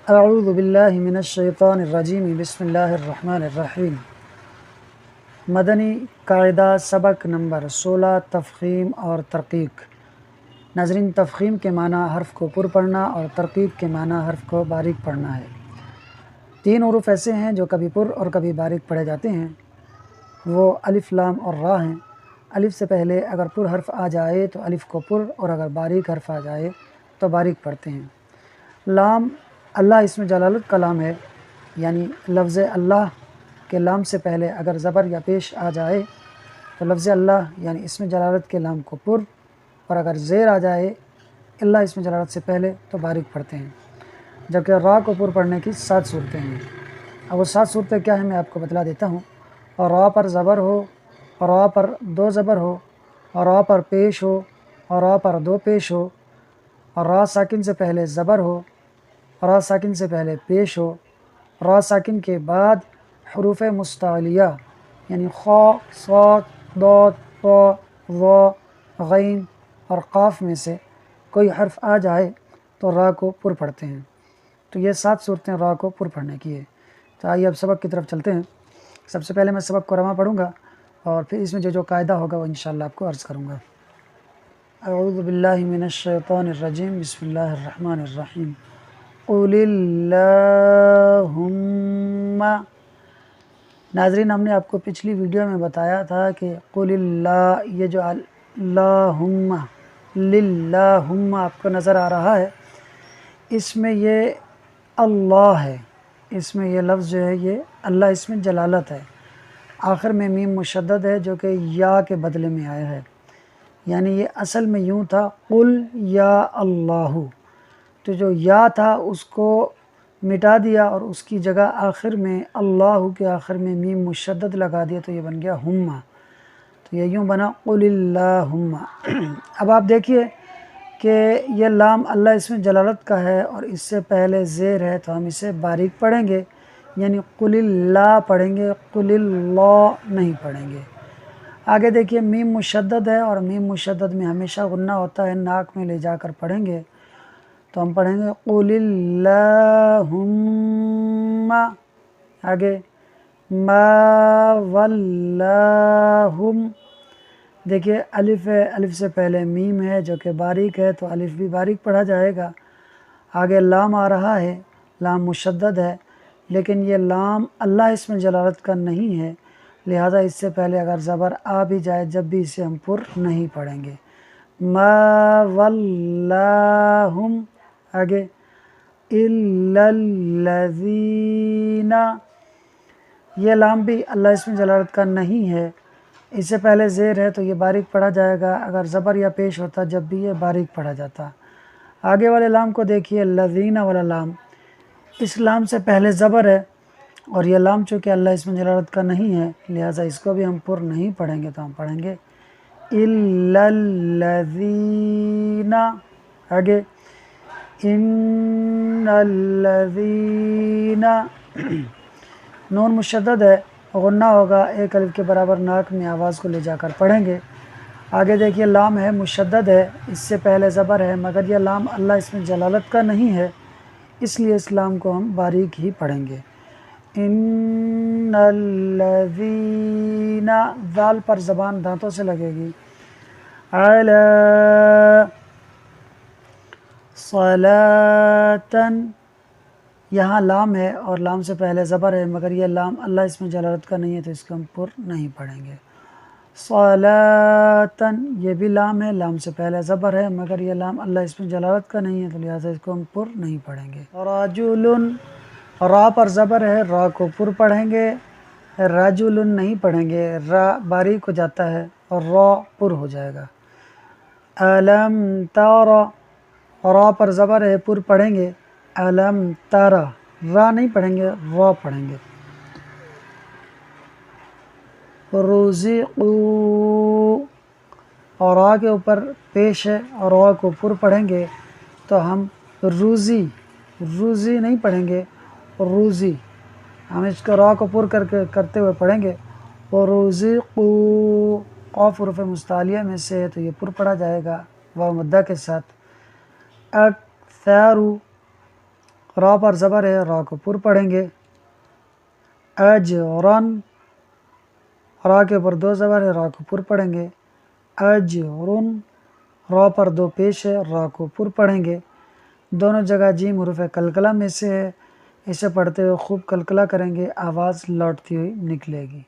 اعوذ باللہ من الشیطان الرجیم بسم اللہ الرحمن الرحیم۔ مدنی قاعدہ سبق نمبر 16 تفخیم اور ترقیق۔ ناظرین، تفخیم کے معنی حرف کو پر پڑھنا اور ترقیق کے معنی حرف کو باریک پڑھنا ہے۔ تین حروف ایسے ہیں جو کبھی پر اور کبھی باریک پڑھے جاتے ہیں، وہ الف، لام اور را ہیں۔ الف سے پہلے اگر پر حرف آ جائے تو الف کو پر، اور اگر باریک حرف آ جائے تو باریک پڑھتے ہیں۔ لام اللہ اسم جلالت کا لام ہے، یعنی لفظ اللہ کے لام سے پہلے اگر زبر یا پیش آ جائے تو لفظ اللہ یعنی اسم جلالت کے لام کو پر، اور اگر زیر آ جائے اللہ اسم جلالت سے پہلے تو باریک پڑھتے ہیں۔ جبکہ را کو پر پڑھنے کی 7 صورتیں ہیں۔ اب وہ 7 صورتیں کیا ہیں میں آپ کو بتلا دیتا ہوں۔ اور را پر زبر ہو، اور را پر 2 زبر ہو، اور را پر پیش ہو، اور را پر 2 پیش ہو، اور را ساکن سے پہلے زبر ہو، را ساکن سے پہلے پیش ہو، را ساکن کے بعد حروف مستعلیہ یعنی خا، صاد، ضاد، طا، ظا، غین اور قاف میں سے کوئی حرف آ جائے تو را کو پر پڑھتے ہیں۔ تو یہ 7 صورتیں را کو پر پڑھنے کی ہے۔ تو آئیے اب سبق کی طرف چلتے ہیں۔ سب سے پہلے میں سبق کو رواں پڑھوں گا اور پھر اس میں جو قاعدہ ہوگا وہ انشاءاللہ آپ کو عرض کروں گا۔ اعوذ باللہ من الشیطان الرجیم بسم اللہ الرحمن الرحیم۔ قل اللہم، ناظرین ہم نے آپ کو پچھلی ویڈیو میں بتایا تھا کہ قل اللہ، یہ جو اللہم للہم آپ کو نظر آ رہا ہے، اس میں یہ اللہ ہے، اس میں یہ لفظ جو ہے یہ اللہ اسم جلالت ہے۔ آخر میں میم مشدد ہے جو کہ یا کے بدلے میں آیا ہے، یعنی یہ اصل میں یوں تھا قل یا اللہ، تو جو یا تھا اس کو مٹا دیا اور اس کی جگہ آخر میں اللہ کے آخر میں میم مشدد لگا دیا تو یہ بن گیا ہما، تو یہ یوں بنا قل اللہم۔ اب آپ دیکھیے کہ یہ لام اللہ اسم جلالت کا ہے اور اس سے پہلے زیر ہے تو ہم اسے باریک پڑھیں گے، یعنی قل اللہ پڑھیں گے، قل اللہ نہیں پڑھیں گے۔ آگے دیکھیے میم مشدد ہے اور میم مشدد میں ہمیشہ غنہ ہوتا ہے، ناک میں لے جا کر پڑھیں گے تو ہم پڑھیں گے قل اللہم، آگے ما ولاہم، دیکھیے الف ہے، الف سے پہلے میم ہے جو کہ باریک ہے تو الف بھی باریک پڑھا جائے گا۔ آگے لام آ رہا ہے، لام مشدد ہے لیکن یہ لام اللہ اسم جلالت کا نہیں ہے، لہذا اس سے پہلے اگر زبر آ بھی جائے جب بھی اسے ہم پر نہیں پڑھیں گے۔ ما ولاہم، آگے الا الذین، یہ لام بھی اللہ اسم جلالت کا نہیں ہے، اس سے پہلے زیر ہے تو یہ باریک پڑھا جائے گا، اگر زبر یا پیش ہوتا جب بھی یہ باریک پڑھا جاتا۔ آگے والے لام کو دیکھیے الذین والا لام، اس لام سے پہلے زبر ہے اور یہ لام چونکہ اللہ اسم جلالت کا نہیں ہے لہٰذا اس کو بھی ہم پر نہیں پڑھیں گے تو ہم پڑھیں گے الا الذین، آگے ان الذین، نون مشدد ہے، غنہ ہوگا، ایک الف کے برابر ناک میں آواز کو لے جا کر پڑھیں گے۔ آگے دیکھیے لام ہے، مشدد ہے، اس سے پہلے زبر ہے مگر یہ لام اللہ اسم جلالت کا نہیں ہے اس لیے اس لام کو ہم باریک ہی پڑھیں گے۔ ان الذین، ذال پر زبان دانتوں سے لگے گی، علی صلاۃ، یہاں لام ہے اور لام سے پہلے زبر ہے مگر یہ لام اللہ اسم جلالت کا نہیں ہے تو اس کو ہم پر نہیں پڑھیں گے۔ صلاۃ، یہ بھی لام ہے، لام سے پہلے زبر ہے مگر یہ لام اللہ اسم جلالت کا نہیں ہے تو لہٰذا اس کو ہم پر نہیں پڑھیں گے۔ رجل، را پر زبر ہے، را کو پر پڑھیں گے، رجل نہیں پڑھیں گے، را باریک ہو جاتا ہے اور را پر ہو جائے گا۔ الم تر، را پر زبر ہے، پر پڑھیں گے، الم تر، را نہیں پڑھیں گے، را پڑھیں گے۔ رزقوا، اور را کے اوپر پیش ہے اور را کو پر پڑھیں گے تو ہم روزی، روزی نہیں پڑھیں گے، روزی، ہم اس کو را کو پر کرتے ہوئے پڑھیں گے۔ ورزقوا، قاف حروف مستعلیہ میں سے ہے تو یہ پر پڑھا جائے گا واو مدہ کے ساتھ۔ اکثر، را پر زبر ہے، را کو پر پڑھیں گے، اجرن، را کے اوپر 2 زبر ہے، را کو پر پڑھیں گے، اجرن، را پر 2 پیش ہے، را کو پر پڑھیں گے، دونوں جگہ جیم حروف قلقلہ میں سے ہے، اسے پڑھتے ہوئے خوب قلقلہ کریں گے، آواز لوٹتی ہوئی نکلے گی۔